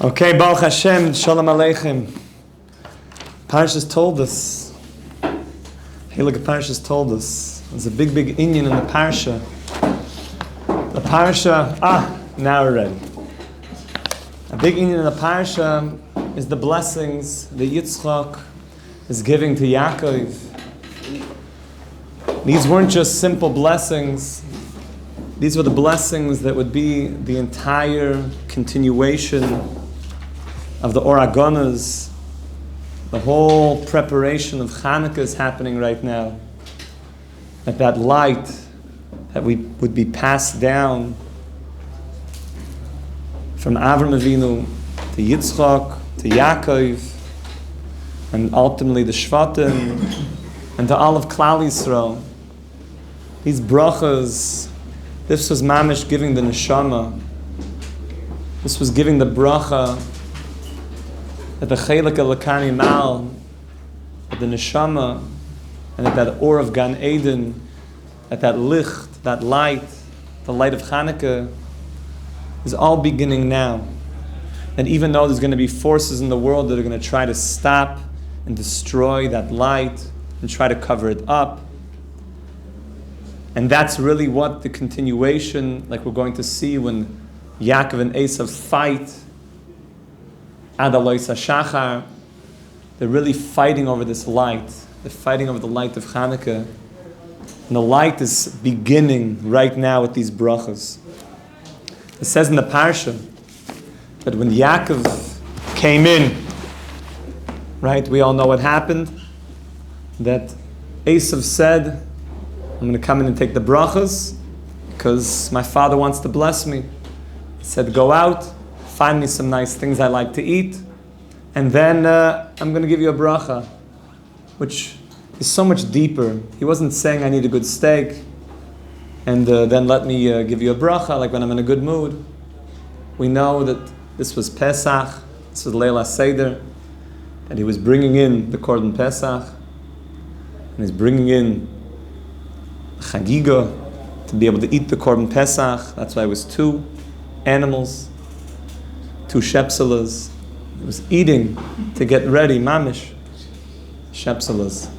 Okay, Baruch Hashem, Shalom Aleichem. Parashas Toldos. Hey, look at Parashas Toldos. There's a big inyan in the parsha. The parsha, now we're ready. A big inyan in the parsha is the blessings that Yitzchak is giving to Yaakov. These weren't just simple blessings. These were the blessings that would be the entire continuation of the Or HaGonos. The whole preparation of Hanukkah is happening right now. That light that would be passed down from Avram Avinu to Yitzchak to Yaakov and ultimately the Shvatim and to all of Klal Yisrael. These brachas, this was mamish giving the neshama. This was giving the bracha that the chelik elakani mal, that the neshama, and that or of Gan Eden, that licht, that light, the light of Hanukkah, is all beginning now. And even though there's going to be forces in the world that are going to try to stop and destroy that light and try to cover it up, and that's really what the continuation, like we're going to see when Yaakov and Esav fight, Ad Alois HaShachar, they're really fighting over this light. They're fighting over the light of Hanukkah. And the light is beginning right now with these brachas. It says in the parsha that when Yaakov came in, right, we all know what happened, that Esav said, I'm going to come in and take the brachas because my father wants to bless me. He said, go out, find me some nice things I like to eat, and then I'm going to give you a bracha, which is so much deeper. He wasn't saying I need a good steak, and then let me give you a bracha, like when I'm in a good mood. We know that this was Pesach, this was Leil HaSeder, and he was bringing in the Korban Pesach, and he's bringing in Chagiga to be able to eat the Korban Pesach. That's why it was 2 animals, 2 shepselas. It was eating to get ready, mamish, shepselas,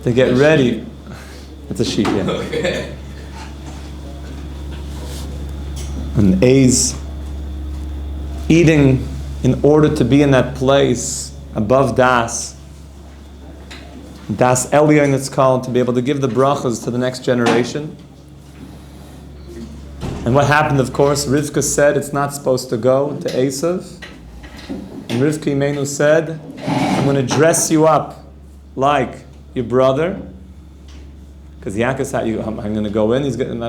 to get ready. It's a sheep, yeah. Okay. And A's eating in order to be in that place above Das Elyon it's called, to be able to give the brachas to the next generation. And what happened, of course, Rivka said it's not supposed to go to Esav. And Rivka Imenu said, I'm going to dress you up like your brother. Because Yaakov said, I'm going to go in,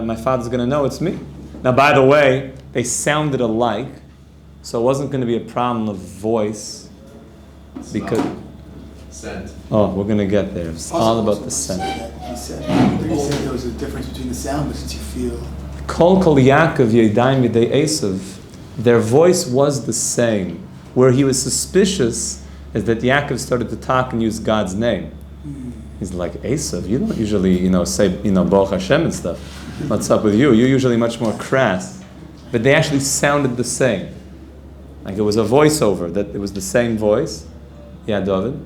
my father's going to know it's me. Now, by the way, they sounded alike, so it wasn't going to be a problem of voice. Because scent. Oh, we're going to get there. It's all about the scent. You said there was a difference between the sound, but since you feel... Kol Yaakov Yedayim Yedei Esav, their voice was the same. Where he was suspicious is that Yaakov started to talk and use God's name. He's like, Esav, you don't usually, say, Baruch Hashem and stuff. What's up with you? You're usually much more crass. But they actually sounded the same. Like it was a voiceover, that it was the same voice. Yeah, David?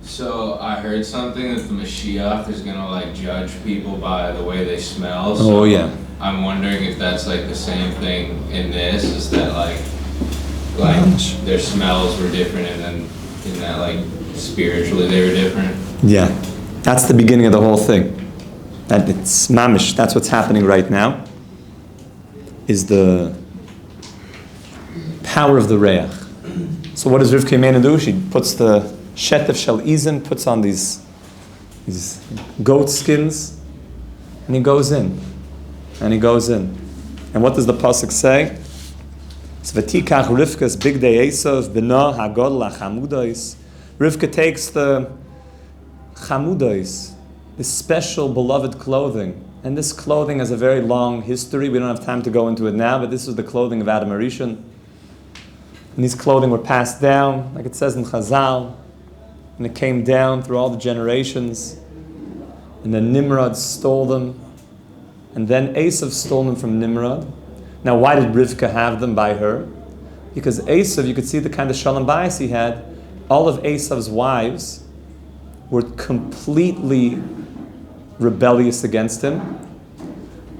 So I heard something that the Mashiach is going to judge people by the way they smell. So oh yeah. I'm wondering if that's the same thing in this, is that their smells were different, and then in that spiritually they were different. Yeah, that's the beginning of the whole thing. That it's mamish. That's what's happening right now. Is the power of the reach. So what does Rivka Imenu do? She puts the Shetef Shel Izin, puts on these goat skins, and he goes in. And he goes in. And what does the pasuk say? Svetikach Rivka's big day Esav b'no hagol lachamudos. Rivka takes the chamudos, this special beloved clothing. And this clothing has a very long history. We don't have time to go into it now, but this was the clothing of Adam HaRishon. And these clothing were passed down, like it says in Chazal, and it came down through all the generations. And then Nimrod stole them, and then Esav stole them from Nimrod. Now, why did Rivka have them by her? Because Esav, you could see the kind of shalom bayis he had. All of Esav's wives were completely rebellious against him,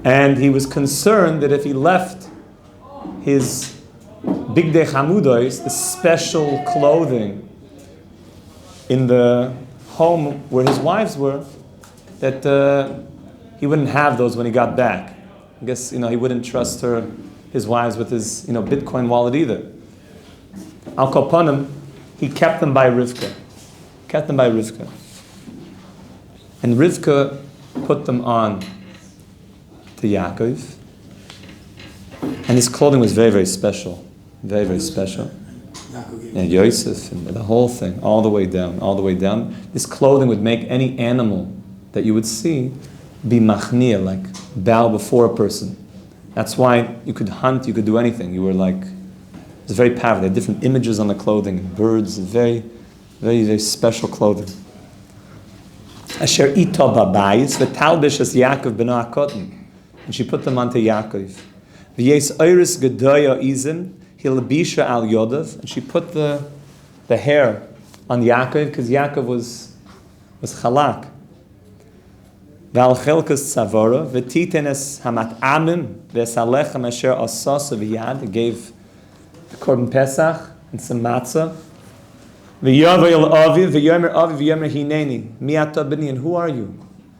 and he was concerned that if he left his bigdei chamudos, the special clothing, in the home where his wives were, that he wouldn't have those when he got back. I guess he wouldn't trust his wives with his Bitcoin wallet either. Al Kopanim, he kept them by Rivka. And Rivka put them on to Yaakov. And his clothing was very, very special. Very, very special. And Yosef, and the whole thing, all the way down. This clothing would make any animal that you would see be machnia, like bow before a person. That's why you could hunt, you could do anything. You were like, it was very powerful. They had different images on the clothing, birds, very, very, very special clothing. Asher ito babayis v'talbish as Yaakov b'no hakotin, and she put them onto Yaakov. V'yes oiris gedoya izim hilbisha al yodav, and she put the hair on Yaakov because Yaakov was chalak. V'al chelkas tzavora v'titenes hamat amim v'esalechem asher asasa v'yad. He gave the korban pesach and some matzah. V'yavay aviv v'yomer aviv v'yomer hineni mi ata b'ni, and who are you?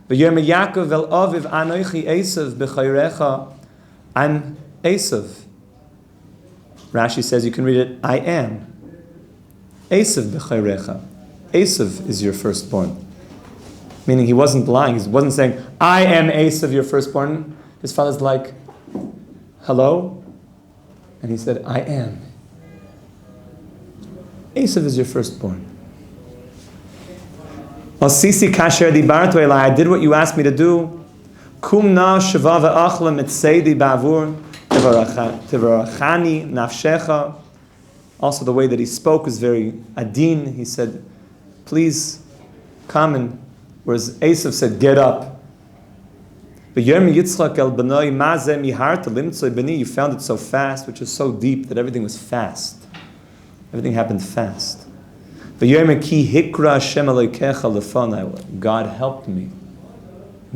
V'yomer Yaakov el aviv anochi Esav b'chayrecha, I'm Esav. Rashi says you can read it, I am Esav b'chayrecha. Esav is your firstborn. Meaning he wasn't lying. He wasn't saying, I am Esav, your firstborn. His father's like, hello? And he said, I am. Esav is your firstborn. Osisi kasher dibartu elai, I did what you asked me to do. Kumna sheva ve'achla mitseidi ba'avur tivarachani nafshecha. Also the way that he spoke was very adin. He said, please come, and whereas Esav said, get up. You found it so fast, which is so deep that everything was fast. Everything happened fast. God helped me.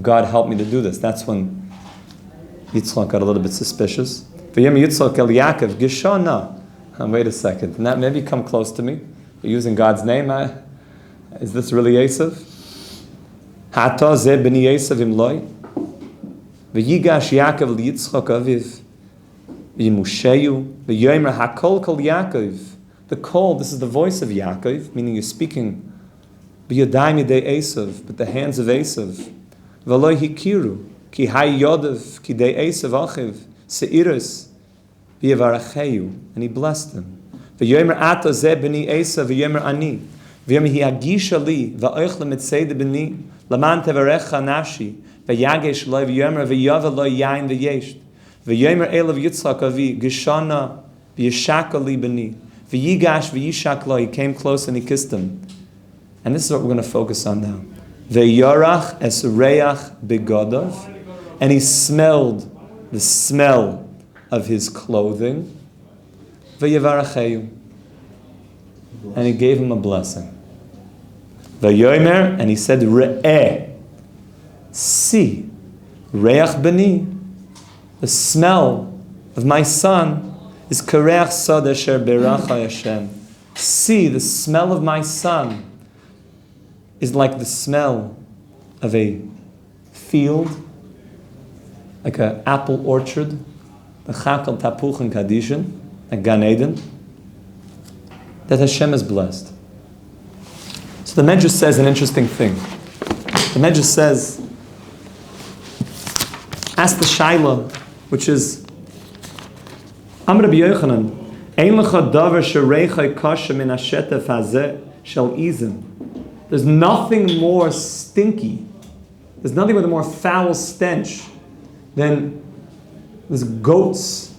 God helped me to do this. That's when Yitzchak got a little bit suspicious. Wait a second. Now, maybe come close to me. You're using God's name. Is this really Esav? Hata ze b'ni Esav imloi. V'yigash Yaakov liyitzchak aviv. V'yimusheyu. V'yomer hakol kol Yaakov. The call, this is the voice of Yaakov, meaning you're speaking b'yadayim yedei Esav, but the hands of Esav. V'lo hikiru, ki hay yodav, ki dei Esav achiv, se'iris, v'yavaracheyu, and he blessed them. V'yomer ata ze b'ni Esav, v'yomer ani, v'yomer hi agisha li, v'oich l'mitzei b'ni, l'man tevarecha nafshi, v'yagesh lo v'yomer v'yava lo yain v'yesh, v'yomer elav Yitzchak avi, gishana v'yishaka li b'ni, v'yigash v'yishak lo, he came close and he kissed him. And this is what we're going to focus on now. V'yorach es reach begodav, and he smelled the smell of his clothing. V'yavaracheyu, and he gave him a blessing. V'yomer, and he said, Re'eh, see, reach b'ni, the smell of my son is kareach sad asher beracha Hashem. See, the smell of my son is like the smell of a field, like an apple orchard, the chakal tapuch and kadishin, a Gan Eden, that Hashem has blessed. So the Medrash says an interesting thing. The Medrash says, ask the Shaila, which is, Amr Rabbi Yochanan, Ein lecha davar shereicha kasha min hashetef hazeh shel izim. There's nothing more stinky, there's nothing with a more foul stench than this goat's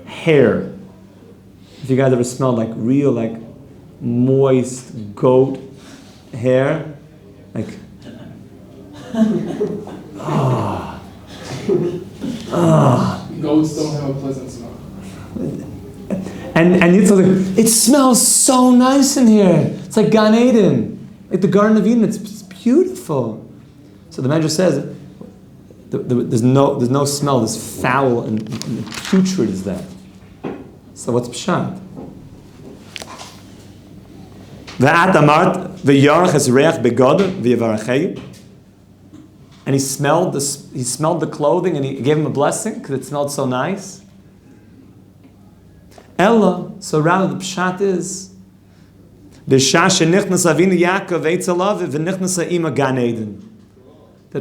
hair. If you guys ever smelled like real, like moist goat hair, like, Goats don't have a pleasant smell. And Yitzchak was like, it smells so nice in here. It's like Gan Eden, like the Garden of Eden. It's beautiful. So the Medrash says, there's no smell. This foul and putrid is that. So what's pshat? Ve'at amart ve'yarach es reach begod ve'yavaracheyu. And he smelled the clothing and he gave him a blessing because it smelled so nice. Ella, so rather the pshat is that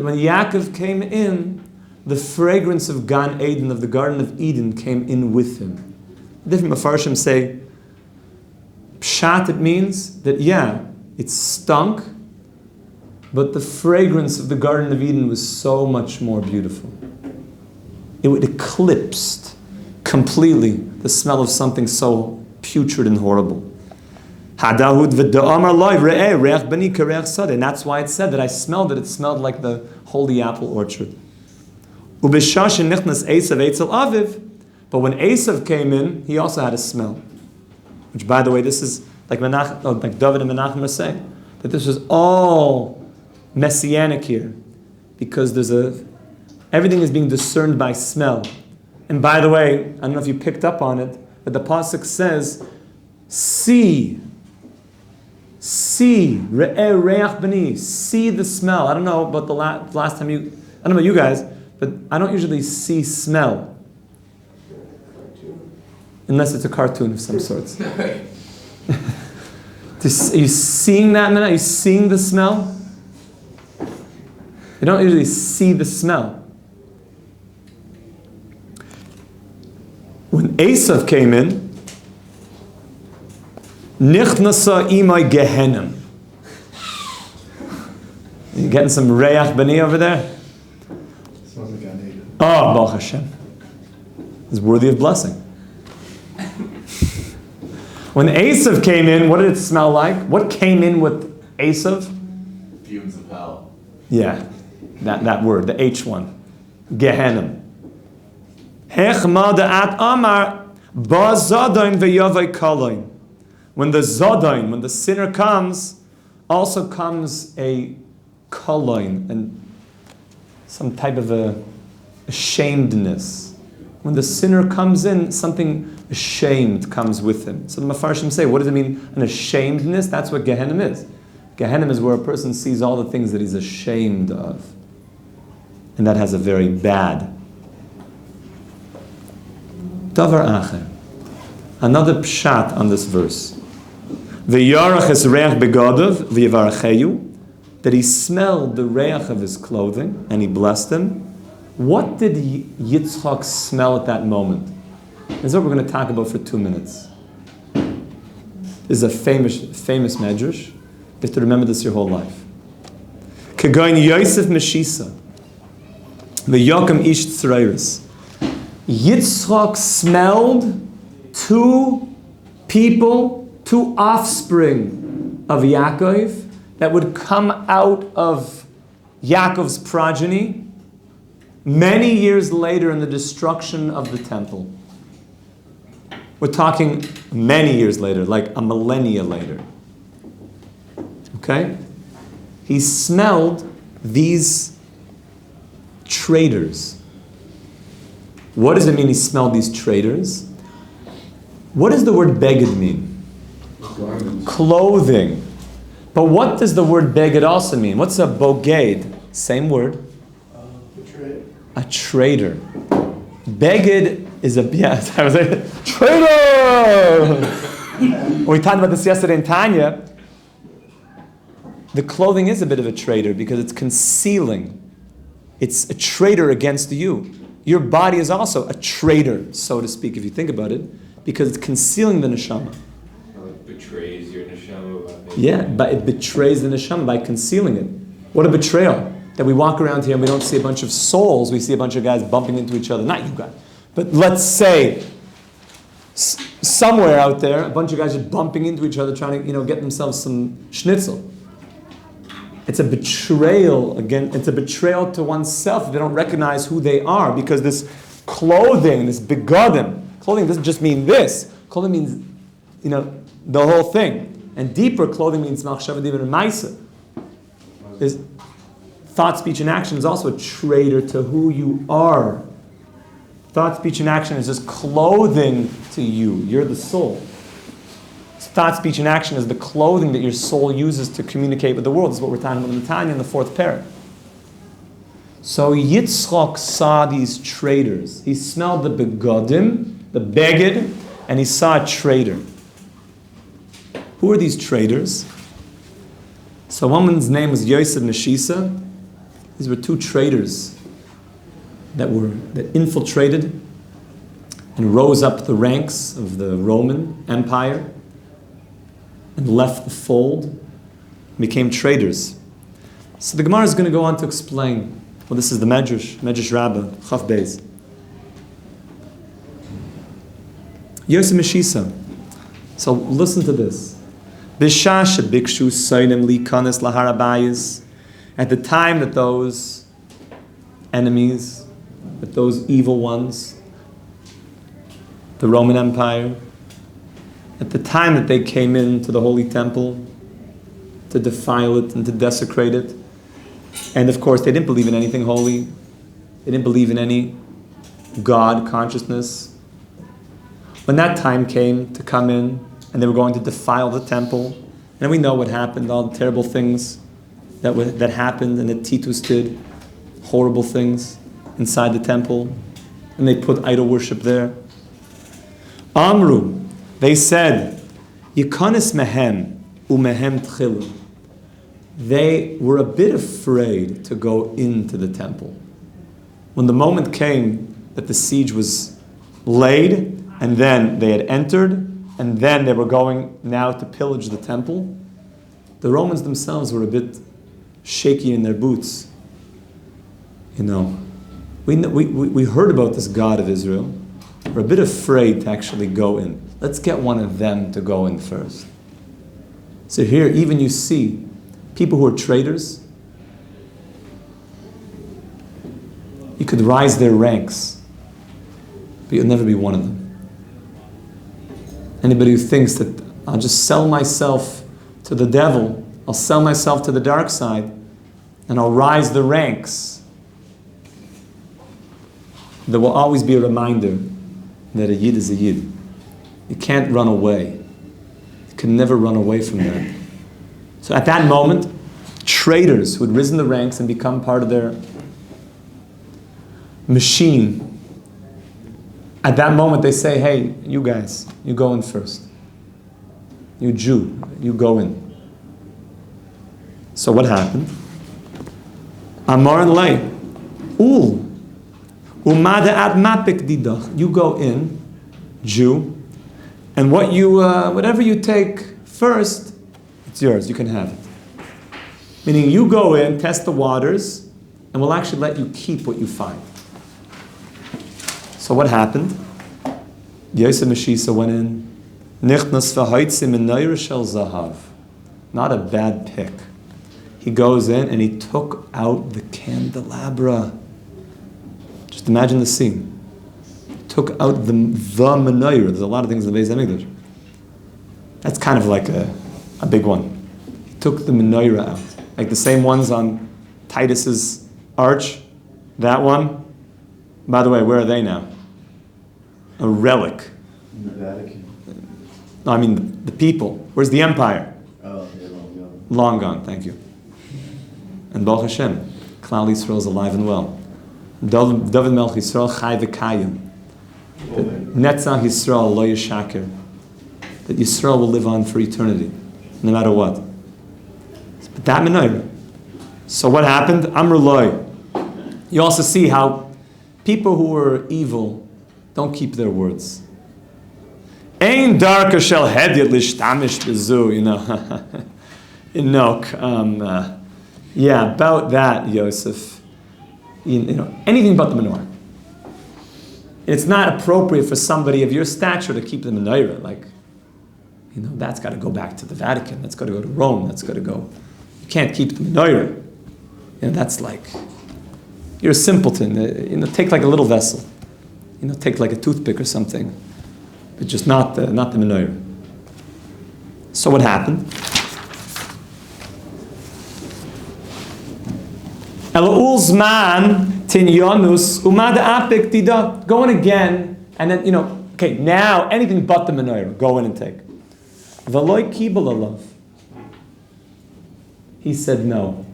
when Yaakov came in, the fragrance of Gan Eden, of the Garden of Eden, came in with him. Different Mefarshim say, pshat, it means that, it stunk, but the fragrance of the Garden of Eden was so much more beautiful. It eclipsed completely the smell of something so putrid and horrible. And that's why it said that I smelled it. It smelled like the holy apple orchard. But when Esav came in, he also had a smell. Which, by the way, this is like David and Menachem are saying, that this was all messianic here, because everything is being discerned by smell. And by the way, I don't know if you picked up on it, but the pasuk says, see, re'eh reach b'ni, see the smell. I don't know about the last time I don't know about you guys, but I don't usually see smell. Unless it's a cartoon of some sorts. Are you seeing that now? Are you seeing the smell? You don't usually see the smell. When Esav came in, Nichnasa imay gehenim. You getting some reach b'ni over there? Smells like Gan Eden. Oh, Baruch Hashem. It's worthy of blessing. When Esav came in, what did it smell like? What came in with Esav? Fumes of hell. Yeah, that word, the H one. Gehenim. Hechma da'at amar ba zadain ve'yavai kalain. When the zadain, when the sinner comes, also comes a kalain, and some type of a ashamedness. When the sinner comes in, something ashamed comes with him. So the Mefarshim say, what does it mean, an ashamedness? That's what Gehenim is. Gehenim is where a person sees all the things that he's ashamed of. And that has a very bad. Davar acher. Another pshat on this verse. V'yarach es reach begodav v'yavaracheyu. That he smelled the reach of his clothing and he blessed him. What did Yitzchak smell at that moment? This is what we're going to talk about for 2 minutes. This is a famous medrash. You have to remember this your whole life. Kegoin Yosef Meshisa. V'yokem ish tzreiris. Yitzchak smelled two offspring of Yaakov that would come out of Yaakov's progeny many years later in the destruction of the temple. We're talking many years later, like a millennia later. Okay? He smelled these traitors. What does it mean he smelled these traitors? What does the word beged mean? Clothing. But what does the word beged also mean? What's a boged? Same word. A traitor. Beged is a, yes, I was like, traitor! We talked about this yesterday in Tanya. The clothing is a bit of a traitor because it's concealing. It's a traitor against you. Your body is also a traitor, so to speak, if you think about it, because it's concealing the neshama. It betrays your neshama. Yeah, but it betrays the neshama by concealing it. What a betrayal. That we walk around here and we don't see a bunch of souls, we see a bunch of guys bumping into each other. Not you guys. But let's say somewhere out there, a bunch of guys are bumping into each other trying to, get themselves some schnitzel. It's a betrayal, again, it's a betrayal to oneself if they don't recognize who they are, because this clothing, this begodim, clothing doesn't just mean this. Clothing means, the whole thing. And deeper, clothing means machshava divrei ma'aseh. Is thought, speech, and action is also a traitor to who you are. Thought, speech, and action is just clothing to you. You're the soul. Thought, speech, and action is the clothing that your soul uses to communicate with the world. This is what we're talking about in the Tanya in the 4th parak. So Yitzchak saw these traitors. He smelled the begodim, the beged, and he saw a traitor. Who are these traitors? So a woman's name was Yosef Neshisa. These were 2 traitors that infiltrated and rose up the ranks of the Roman Empire and left the fold, became traitors. So the Gemara is going to go on to explain. Well, this is the Medrash Rabbah, Chaf Beis. Yosef Meshisa. So listen to this. Bishash bikshu soinim likanes lahar habayis. At the time that those enemies, that those evil ones, the Roman Empire, at the time that they came into the Holy Temple to defile it and to desecrate it, and of course they didn't believe in anything holy, they didn't believe in any God consciousness. When that time came to come in and they were going to defile the temple, and we know what happened, all the terrible things that happened, and that Titus did horrible things inside the temple, and they put idol worship there. Amru, they said, Yikonis mehem umehem tchilu. They were a bit afraid to go into the temple. When the moment came that the siege was laid, and then they had entered, and then they were going now to pillage the temple, the Romans themselves were a bit shaky in their boots. We heard about this God of Israel. We're a bit afraid to actually go in. Let's get one of them to go in first. So here, even you see people who are traitors, you could rise their ranks, but you'll never be one of them. Anybody who thinks that I'll just sell myself to the devil, I'll sell myself to the dark side, and I'll rise the ranks, there will always be a reminder that a Yid is a Yid. You can't run away. You can never run away from that. So at that moment, traitors who had risen the ranks and become part of their machine, at that moment they say, hey, you guys, you go in first. You Jew, you go in. So what happened? Amar and Lay, umada ad mapik didach. You go in, Jew, and whatever you take first, it's yours. You can have it. Meaning, you go in, test the waters, and we'll actually let you keep what you find. So what happened? Yosef Meshisa went in. Nichnas v'haitzim in nayra shel zahav. Not a bad pick. He goes in and he took out the candelabra. Just imagine the scene. Took out the menorah. There's a lot of things in the Beis Hamikdash. That's kind of like a big one. He took the menorah out. Like the same ones on Titus's arch. That one. By the way, where are they now? A relic. In the Vatican. No, I mean the people. Where's the empire? Oh, they're long gone. Long gone, thank you. And Baruch Hashem, Klal Yisrael is alive and well. David Melch Yisrael Chai V'Kayim. Netzach Yisrael Lo Yishaker. That Yisrael will live on for eternity, no matter what. But that menorah. So what happened? Amr Loi. You also see how people who are evil don't keep their words. Ein darka shel hedyet lishtamish bezu, yeah, about that, Yosef. Anything but the menorah. It's not appropriate for somebody of your stature to keep the menorah. That's got to go back to the Vatican. That's got to go to Rome. That's got to go. You You can't keep the menorah. That's like, you're a simpleton. Take like a little vessel. Take like a toothpick or something, but just not the menorah. So what happened? Going again, and then, okay, now anything but the menorah, go in and take. He said no.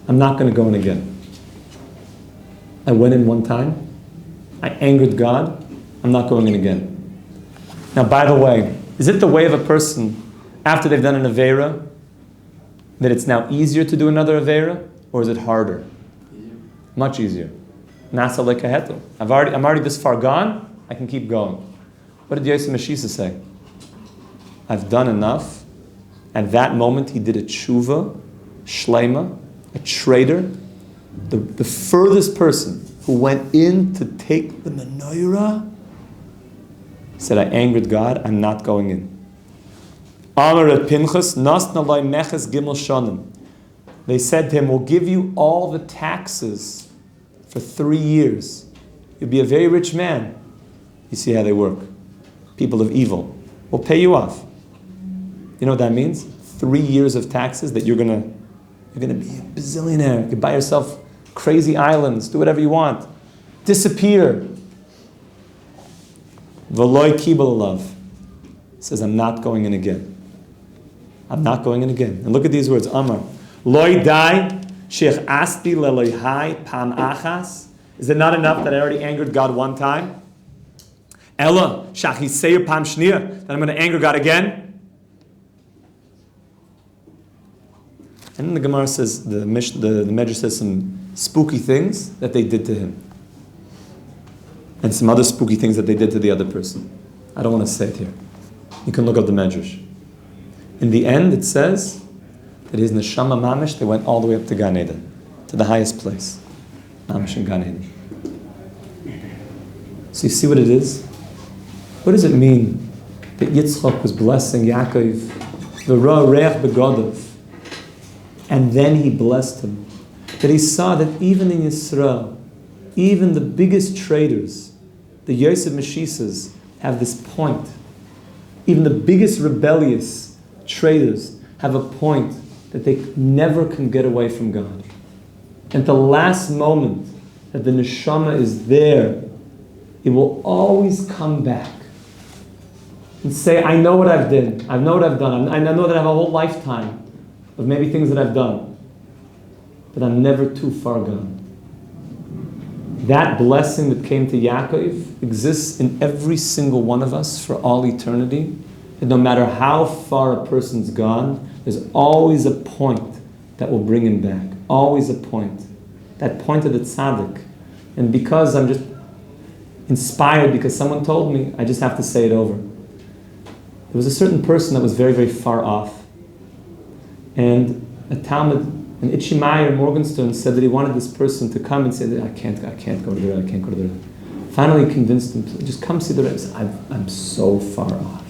I'm not going to go in again. I went in one time. I angered God. I'm not going in again. Now, by the way, is it the way of a person after they've done an Aveira that it's now easier to do another Aveira, or is it harder? Much easier. Nasa lekahetel. I'm already this far gone. I can keep going. What did Yosef Meshisa say? I've done enough. At that moment, he did a tshuva, shleima, a traitor, the furthest person who went in to take the menorah. He said, I angered God. I'm not going in. Amar et Pinchas, nasna loy meches gimel shanim. They said to him, we'll give you all the taxes for 3 years. You'll be a very rich man. You see how they work. People of evil. We'll pay you off. You know what that means? 3 years of taxes that you're gonna be a bazillionaire. You can buy yourself crazy islands, do whatever you want. Disappear. V'loy kibel alav. Says, I'm not going in again. I'm not going in again. And look at these words. Amar. Loy dai sheikh asti leloihai pam achas. Is it not enough that I already angered God one time? Ella shachiseir pam shnia. That I'm going to anger God again? And then the Gemara says, the Medrash says some spooky things that they did to him. And some other spooky things that they did to the other person. I don't want to say it here. You can look up the Medrash. In the end, it says that his neshama mamish, they went all the way up to Gan Eden, to the highest place. Mamish in Gan Eden. So you see what it is? What does it mean that Yitzchak was blessing Yaakov, v'ra reach begodav, and then he blessed him? That he saw that even in Yisrael, even the biggest traders, the Yosef Meshisas, have this point. Even the biggest rebellious traders have a point that they never can get away from God. At the last moment that the neshama is there, it will always come back and say, I know what I've done. I know what I've done. I know that I have a whole lifetime of maybe things that I've done, but I'm never too far gone. That blessing that came to Yaakov exists in every single one of us for all eternity. And no matter how far a person's gone, there's always a point that will bring him back. Always a point. That point of the tzaddik. And because I'm just inspired, because someone told me, I just have to say it over. There was a certain person that was very, very far off. And a Talmud, an Itchy Meyer Morgenstern, said that he wanted this person to come and say that I can't go to the Rebbe, I can't go to the Rebbe. Finally convinced him, just come see the Rebbe. He said, I'm so far off.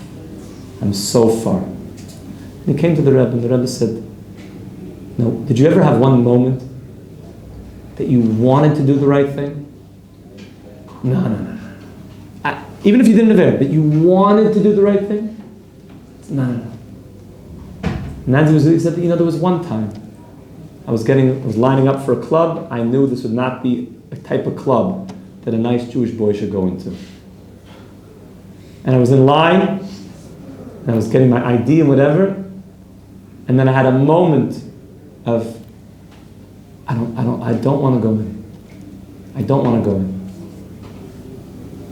I'm so far. And he came to the Rebbe, and the Rebbe said, no, did you ever have one moment that you wanted to do the right thing? No. Even if you didn't have it, but you wanted to do the right thing? No. And then he said, there was one time. I was lining up for a club. I knew this would not be a type of club that a nice Jewish boy should go into. And I was in line, and I was getting my ID and whatever, and then I had a moment of, I don't want to go in. I don't want to go in.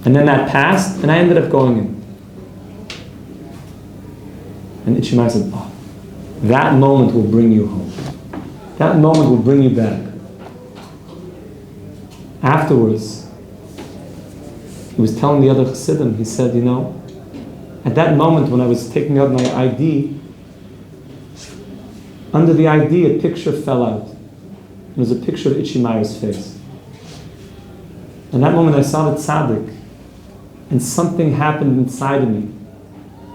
And then that passed, and I ended up going in. And Ishmael said, that moment will bring you home. That moment will bring you back. Afterwards, he was telling the other Chassidim, he said, at that moment when I was taking out my ID, under the ID a picture fell out. It was a picture of Itchy Meyer's face. In that moment I saw the tzaddik, and something happened inside of me,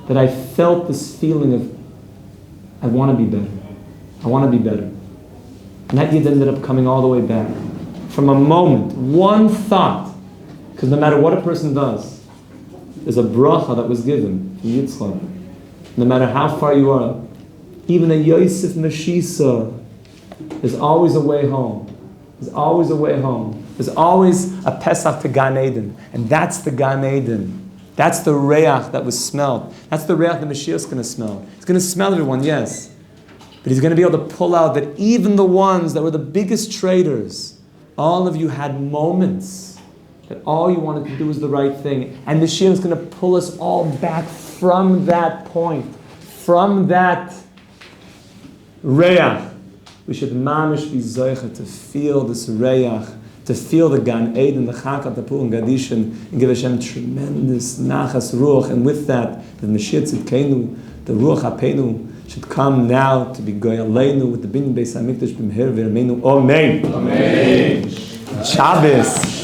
that I felt this feeling of I want to be better. I want to be better. And that Yid ended up coming all the way back. From a moment, one thought, because no matter what a person does, there's a bracha that was given to Yitzchak. No matter how far you are, even a Yosef Meshisa, there's always a way home. There's always a way home. There's always a Pesach to Gan Eden. And that's the Gan Eden. That's the reach that was smelled. That's the reach that Mashiach's going to smell. He's going to smell everyone, yes. But he's going to be able to pull out that even the ones that were the biggest traitors, all of you had moments that all you wanted to do was the right thing. And Mashiach is going to pull us all back from that point, from that reach. We should mamish be zoicha to feel this reach, to feel the Gan Eden, the Chakat, the Pul and Gadishan, and give Hashem tremendous nachas ruach. And with that, the Mashiach Tzidkenu, the Ruach HaPeinu, should come now to be Goyaleinu with the Bin Beis HaMikdash B'mher V'Yameinu. Amen. Amen. Shabbos.